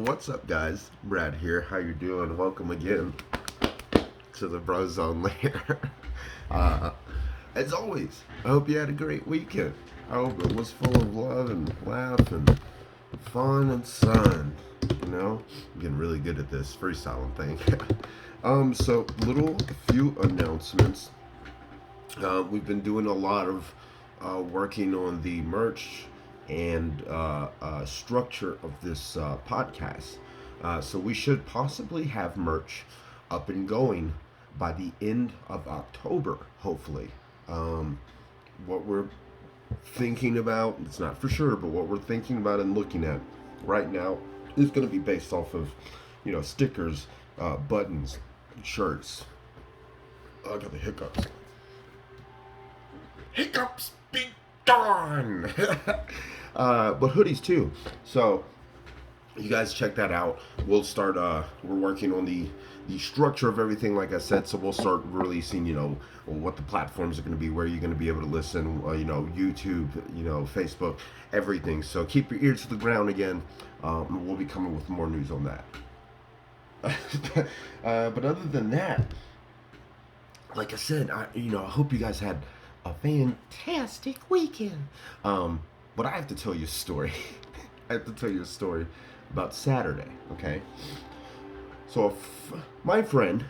What's up, guys? Brad here. How you doing? Welcome again to the Bro Zone later. uh, as always, I hope you had a great weekend. I hope it was full of love and laugh and fun and sun. I'm getting really good at this freestyling thing. So few announcements. We've been doing a lot of working on the merch and structure of this podcast. So we should possibly have merch up and going by the end of October, hopefully. What we're thinking about, it's not for sure, but what we're thinking about and looking at right now is going to be based off of, stickers, buttons, shirts. I got the hiccups. Hiccups be gone! But hoodies too. So you guys check that out. We'll start. We're working on the structure of everything, like I said. So we'll start releasing. What the platforms are going to be, where you're going to be able to listen. YouTube. Facebook, everything. So keep your ears to the ground again. We'll be coming with more news on that. But other than that, like I said, I hope you guys had a fantastic weekend. But I have to tell you a story. I have to tell you a story about Saturday, okay? So, my friend,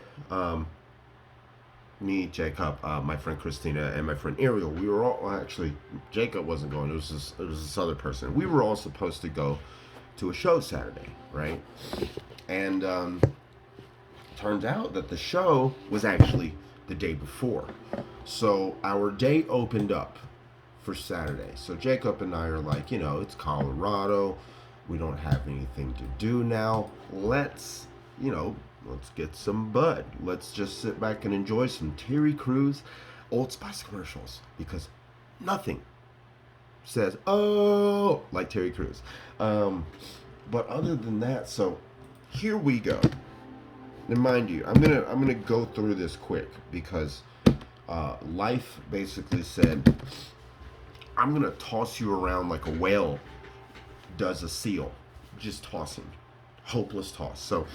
me, Jacob, my friend Christina, and my friend Ariel, we were all, actually, Jacob wasn't going, it was this other person. We were all supposed to go to a show Saturday, right? And turns out that the show was actually the day before. So our day opened up for Saturday. So Jacob and I are like, it's Colorado. We don't have anything to do now. Let's get some bud. Let's just sit back and enjoy some Terry Crews Old Spice commercials, because nothing says, oh, like Terry Crews. But other than that, so here we go. And mind you, I'm gonna go through this quick because life basically said, I'm gonna toss you around like a whale does a seal, just tossing, hopeless toss. So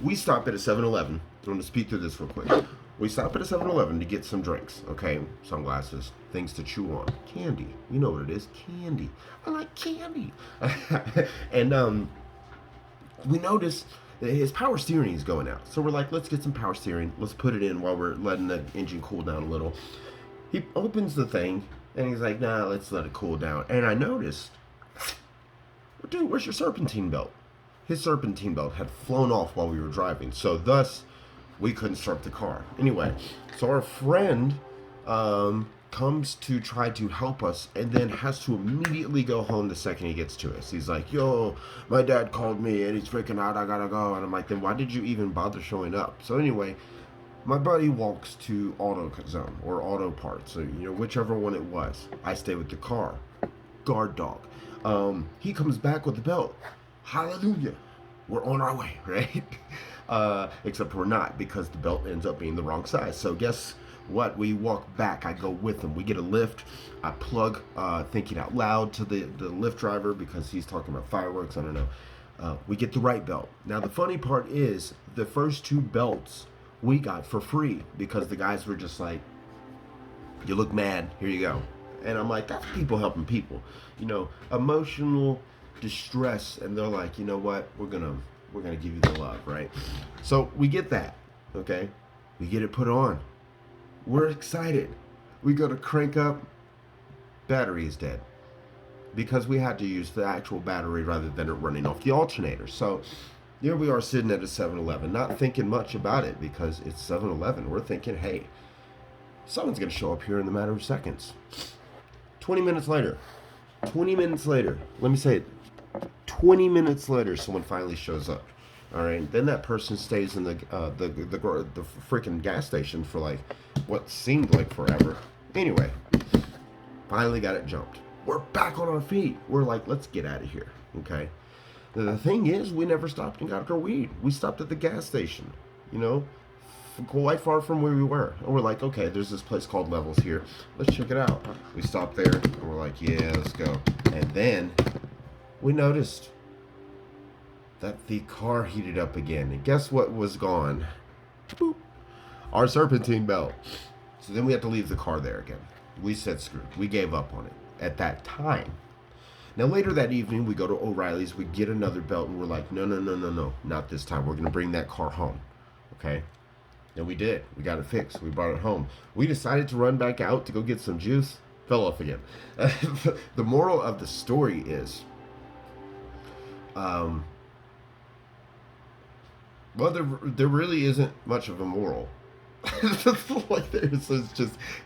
we stop at a 7-Eleven. I'm gonna speed through this real quick. We stop at a 7-Eleven to get some drinks, okay? Sunglasses, things to chew on, candy. You know what it is, candy. I like candy. And we notice his power steering is going out. So we're like, let's get some power steering. Let's put it in while we're letting the engine cool down a little. He opens the thing and he's like, nah, let's let it cool down. And I noticed, dude, where's your serpentine belt? His serpentine belt had flown off while we were driving. So thus, we couldn't start the car. Anyway, so our friend comes to try to help us and then has to immediately go home the second he gets to us. He's like, yo, my dad called me and he's freaking out, I gotta go. And I'm like, then why did you even bother showing up? So anyway, my buddy walks to AutoZone or Auto Parts, so whichever one it was. I stay with the car. Guard dog. He comes back with the belt. Hallelujah. We're on our way, right? Except we're not, because the belt ends up being the wrong size. So guess what? We walk back. I go with him. We get a lift. I plug thinking out loud to the Lyft driver because he's talking about fireworks. I don't know. We get the right belt. Now the funny part is the first two belts we got for free because the guys were just like, you look mad, here you go. And I'm like, that's people helping people, emotional distress. And they're like, you know what, we're gonna give you the love, right? So we get that, okay? We get it put on. We're excited. We go to crank up, battery is dead, because we had to use the actual battery rather than it running off the alternator. So here we are sitting at a 7-Eleven, not thinking much about it because it's 7-Eleven. We're thinking, hey, someone's going to show up here in the matter of seconds. 20 minutes later, let me say it, 20 minutes later, someone finally shows up. All right, then that person stays in the freaking gas station for like what seemed like forever. Anyway, finally got it jumped. We're back on our feet. We're like, let's get out of here, okay? The thing is, we never stopped and got our weed. We stopped at the gas station, quite far from where we were. And we're like, okay, there's this place called Levels here. Let's check it out. We stopped there, and we're like, yeah, let's go. And then we noticed that the car heated up again. And guess what was gone? Boop. Our serpentine belt. So then we had to leave the car there again. We said screw. We gave up on it at that time. Now later that evening, we go to O'Reilly's. We get another belt, and we're like, no, no, no, no, no, not this time. We're gonna bring that car home. Okay. And we did. We got it fixed. We brought it home. We decided to run back out to go get some juice. Fell off again. The moral of the story is, well, there really isn't much of a moral. Like it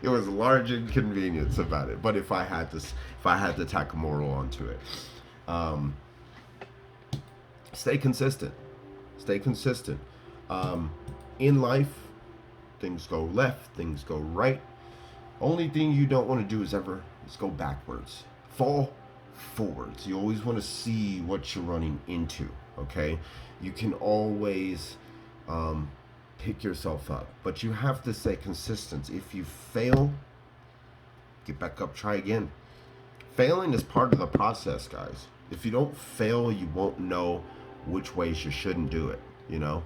was large inconvenience about it. But if I had to tack a moral onto it, stay consistent. Stay consistent. In life, things go left, things go right. Only thing you don't want to do is go backwards. Fall forwards. You always want to see what you're running into. Okay, you can always pick yourself up, but you have to stay consistent. If you fail, get back up, try again. Failing is part of the process, guys. If you don't fail, you won't know which ways you shouldn't do it. You know,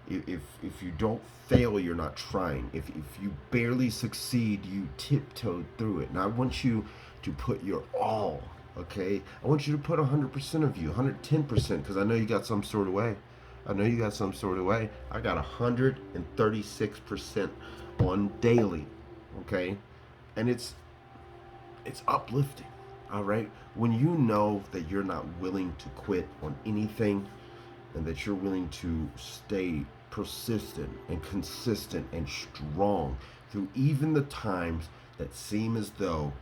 if you don't fail, you're not trying. If you barely succeed, you tiptoe through it. And I want you to put your all. Okay, I want you to put 100% of you, 110%, because I know you got some sort of way. I know you got some sort of way. I got 136% on daily, okay? And it's uplifting, all right? When you know that you're not willing to quit on anything and that you're willing to stay persistent and consistent and strong through even the times that seem as though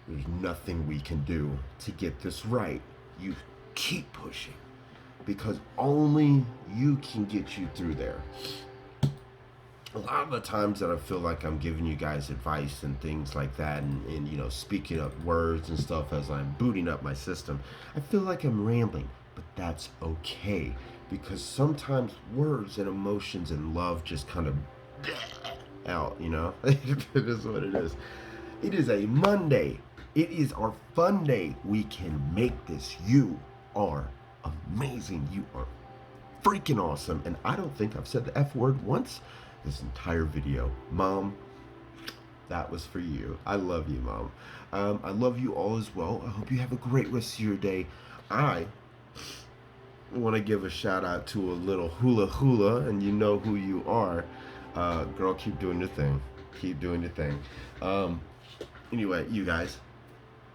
there's nothing we can do to get this right, you keep pushing. Because only you can get you through there. A lot of the times that I feel like I'm giving you guys advice and things like that, and you know, speaking up words and stuff as I'm booting up my system, I feel like I'm rambling, but that's okay, because sometimes words and emotions and love just kind of out, you know. It is what it is. It is a Monday. It is our fun day. We can make this. You are amazing. You are freaking awesome. And I don't think I've said the F word once this entire video. Mom, that was for you. I love you, Mom. I love you all as well. I hope you have a great rest of your day. I want to give a shout out to a little hula hula, and you know who you are. Girl, keep doing your thing. Keep doing your thing. Anyway, you guys,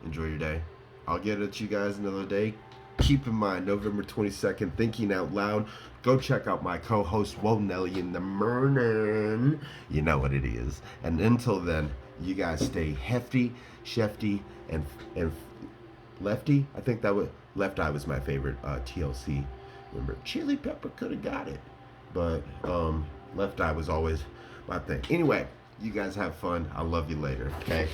enjoy your day. I'll get at you guys another day. Keep in mind, November 22nd, Thinking Out Loud. Go check out my co-host, Whoa Nelly, in the morning. You know what it is. And until then, you guys stay hefty, shefty, and lefty. I think that was Left Eye was my favorite TLC. Remember, Chili Pepper could have got it, but Left Eye was always my thing. Anyway, you guys have fun. I'll love you later. Okay.